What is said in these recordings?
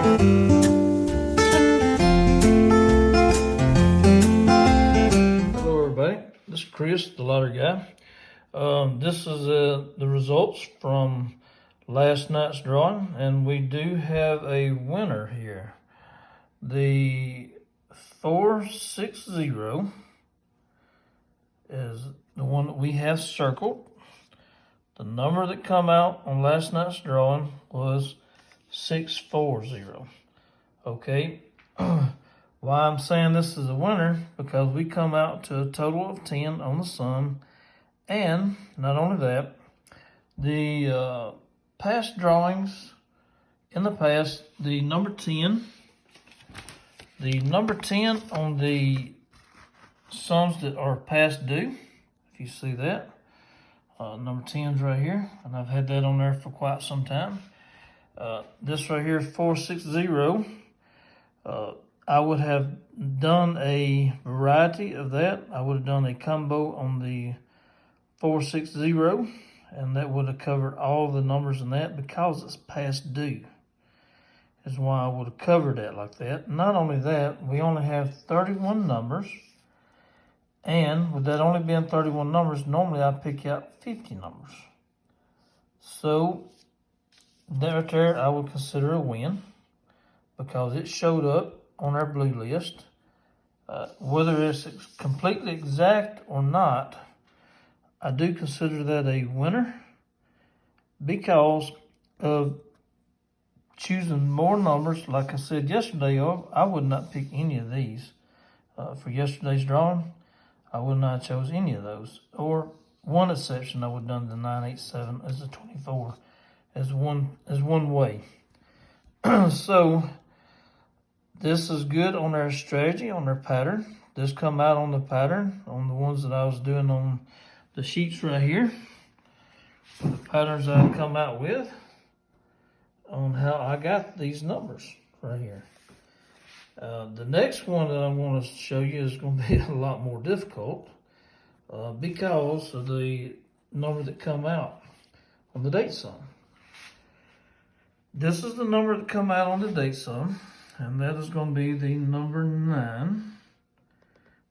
Hello everybody, this is Chris, the lottery guy. This is the results from last night's drawing, and we do have a winner here. The 460 is the one that we have circled. The number that come out on last night's drawing was 640. Okay. Why I'm saying this is a winner, because we come out to a total of 10 on the sum, and not only that, the past drawings in the past, the number 10 on the sums that are past due, if you see that, number 10's right here, and I've had that on there for quite some time. This right here, 460, I would have done a variety of that. I would have done a combo on the 460, and that would have covered all the numbers in that, because it's past due is why I would have covered that like that. Not only that, we only have 31 numbers, and with that only being 31 numbers, normally I pick out 50 numbers. So that there I would consider a win, because it showed up on our blue list. Whether it's completely exact or not, I do consider that a winner, because of choosing more numbers. Like I said yesterday, I would not pick any of these. For yesterday's drawing, I would not have chose any of those. Or one exception, I would have done the 987 as a 24 as one way. So this is good on our strategy, on our pattern. This come out on the pattern, on the ones that I was doing on the sheets right here. The patterns that I come out with on how I got these numbers right here. The next one that I'm going to show you is going to be a lot more difficult, because of the number that come out on the date sum. This is the number that come out on the date sum, and that is going to be the number 9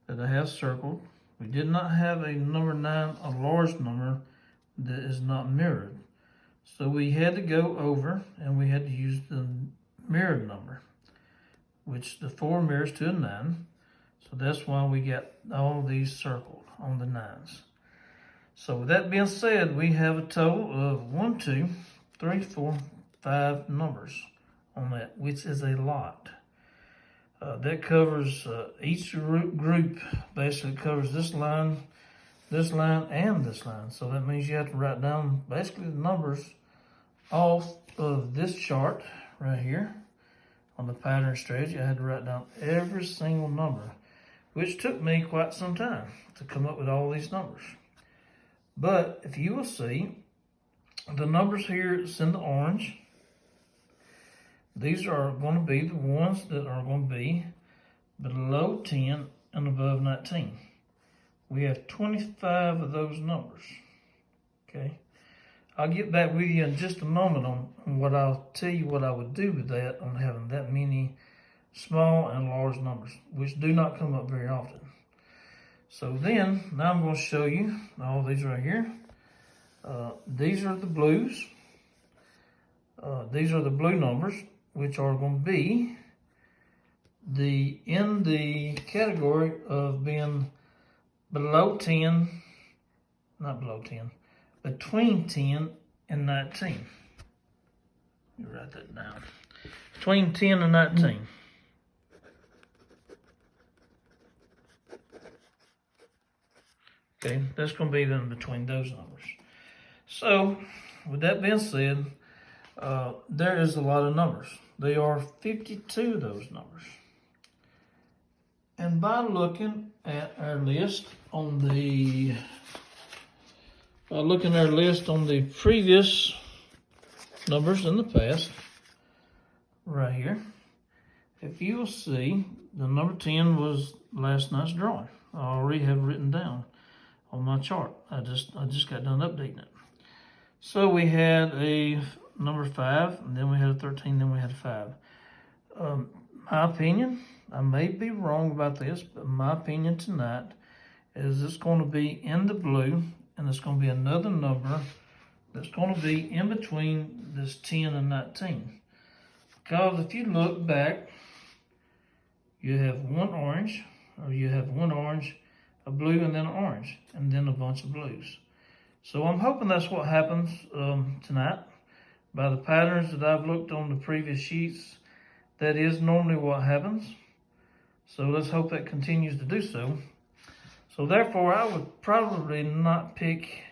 that I have circled. We did not have a number 9, a large number that is not mirrored. So we had to go over and we had to use the mirrored number, which the 4 mirrors to a 9. So that's why we got all of these circled on the 9s. So with that being said, we have a total of 1, 2, 3, 4, 5 numbers on that, which is a lot. That covers each group, basically covers this line, and this line. So that means you have to write down basically the numbers off of this chart right here on the pattern strategy. I had to write down every single number, which took me quite some time to come up with all these numbers. But if you will see, the numbers here is in the orange. These are going to be the ones that are going to be below 10 and above 19. We have 25 of those numbers. Okay. I'll get back with you in just a moment on what I'll tell you what I would do with that, on having that many small and large numbers, which do not come up very often. So then, now I'm going to show you all these right here. These are the blues. These are the blue numbers, which are going to be in the category of being below 10, not below 10, between 10 and 19. You write that down. Between 10 and 19. Okay, that's going to be then between those numbers. So, with that being said, there is a lot of numbers. There are 52 of those numbers. And by looking at our list on the previous numbers in the past, right here, if you will see, the number 10 was last night's drawing. I already have written down on my chart. I just got done updating it. So we had a number 5, and then we had a 13, then we had a 5. My opinion, I may be wrong about this, but my opinion tonight is it's going to be in the blue, and it's going to be another number that's going to be in between this 10 and 19. Because if you look back, you have one orange, or you have one orange, a blue, and then an orange, and then a bunch of blues. So I'm hoping that's what happens tonight. By the patterns that I've looked on the previous sheets, that is normally what happens. So let's hope that continues to do so. So therefore, I would probably not pick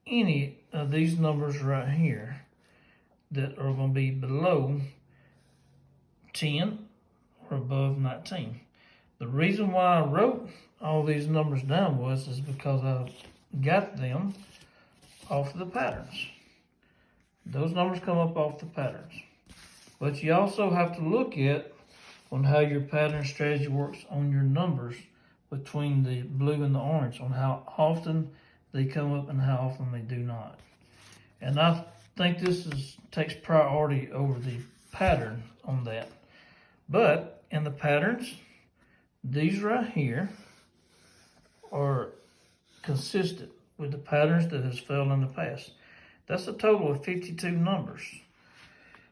any of these numbers right here that are going to be below 10 or above 19. The reason why I wrote all these numbers down is because I got them off of the patterns. Those numbers come up off the patterns. But you also have to look at on how your pattern strategy works on your numbers between the blue and the orange, on how often they come up and how often they do not. And I think this takes priority over the pattern on that. But in the patterns, these right here are consistent with the patterns that has failed in the past. That's a total of 52 numbers.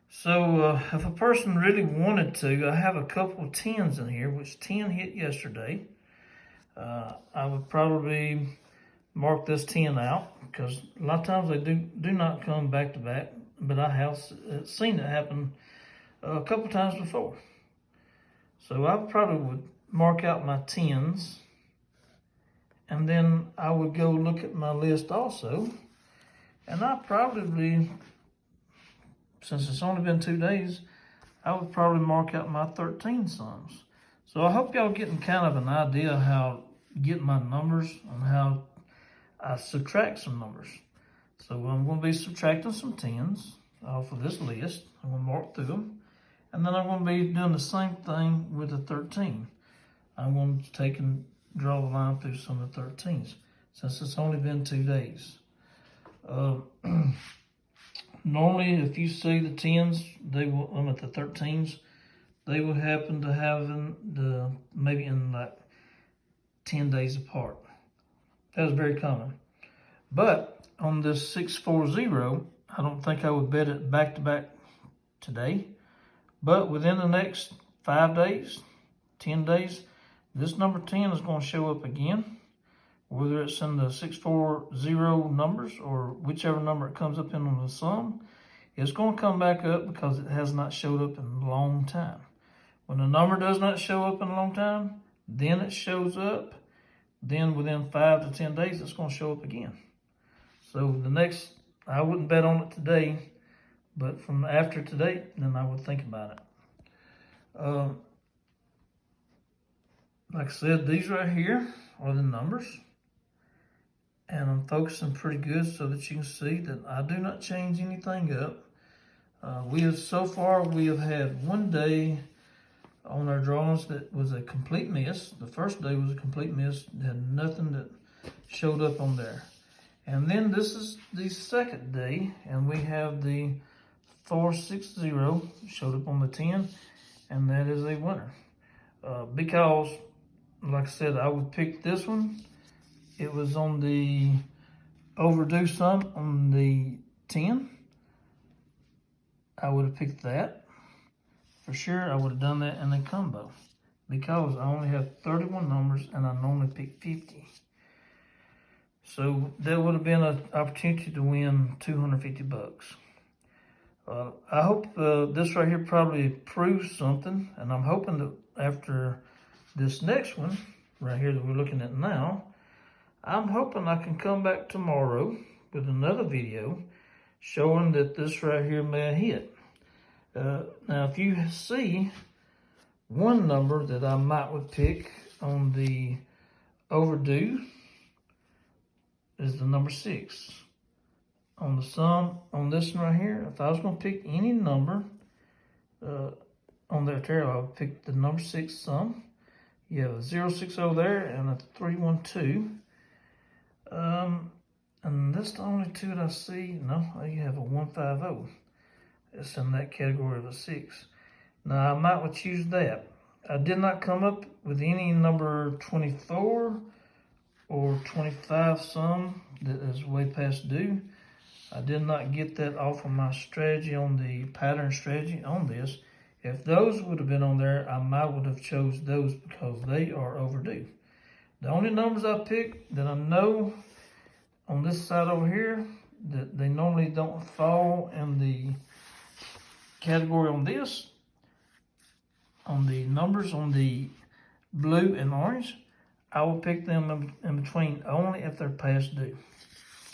So if a person really wanted to, I have a couple of 10s in here, which 10 hit yesterday. I would probably mark this 10 out because a lot of times they do not come back to back, but I have seen it happen a couple times before. So I probably would mark out my 10s, and then I would go look at my list also, and I probably, since it's only been 2 days, I would probably mark out my 13 sums. So I hope y'all getting kind of an idea how get my numbers and how I subtract some numbers. So I'm going to be subtracting some 10s off of this list. I'm going to mark through them. And then I'm going to be doing the same thing with the 13. I'm going to take and draw the line through some of the 13s since it's only been 2 days. Normally, if you see the 10s, they will, at the 13s, they will happen to have maybe in like 10 days apart. That's very common. But on this 640, I don't think I would bet it back to back today. But within the next 5 days, 10 days, this number 10 is going to show up again. Whether it's in the 640 numbers or whichever number it comes up in on the sum, it's going to come back up because it has not showed up in a long time. When a number does not show up in a long time, then it shows up. Then within 5 to 10 days, it's going to show up again. So the next, I wouldn't bet on it today, but from after today, then I would think about it. Like I said, these right here are the numbers. And I'm focusing pretty good so that you can see that I do not change anything up. So far we have had 1 day on our drawings that was a complete miss. The first day was a complete miss. It had nothing that showed up on there. And then this is the second day, and we have the 460 showed up on the 10, and that is a winner. Because, like I said, I would pick this one. It was on the overdue sum on the 10. I would have picked that. For sure, I would have done that in a combo because I only have 31 numbers and I normally pick 50. So that would have been an opportunity to win $250. I hope this right here probably proves something, and I'm hoping that after this next one right here that we're looking at now, I'm hoping I can come back tomorrow with another video showing that this right here may have hit. Now, if you see one number that I might would pick on the overdue is the number 6. On the sum, on this one right here, if I was going to pick any number on that table, I would pick the number 6 sum. You have a 060 there and a 312. And that's the only two that I see. No, you have a 150. It's in that category of a 6. Now, I might would choose that. I did not come up with any number 24 or 25 sum that is way past due. I did not get that off of my strategy on the pattern strategy on this. If those would have been on there, I might would have chose those because they are overdue. The only numbers I picked that I know on this side over here that they normally don't fall in the category on this, on the numbers on the blue and orange, I will pick them in between only if they're past due.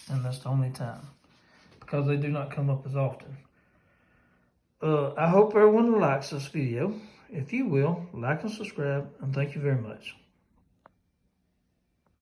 And that's the only time, because they do not come up as often. I hope everyone likes this video. If you will, like and subscribe, and thank you very much.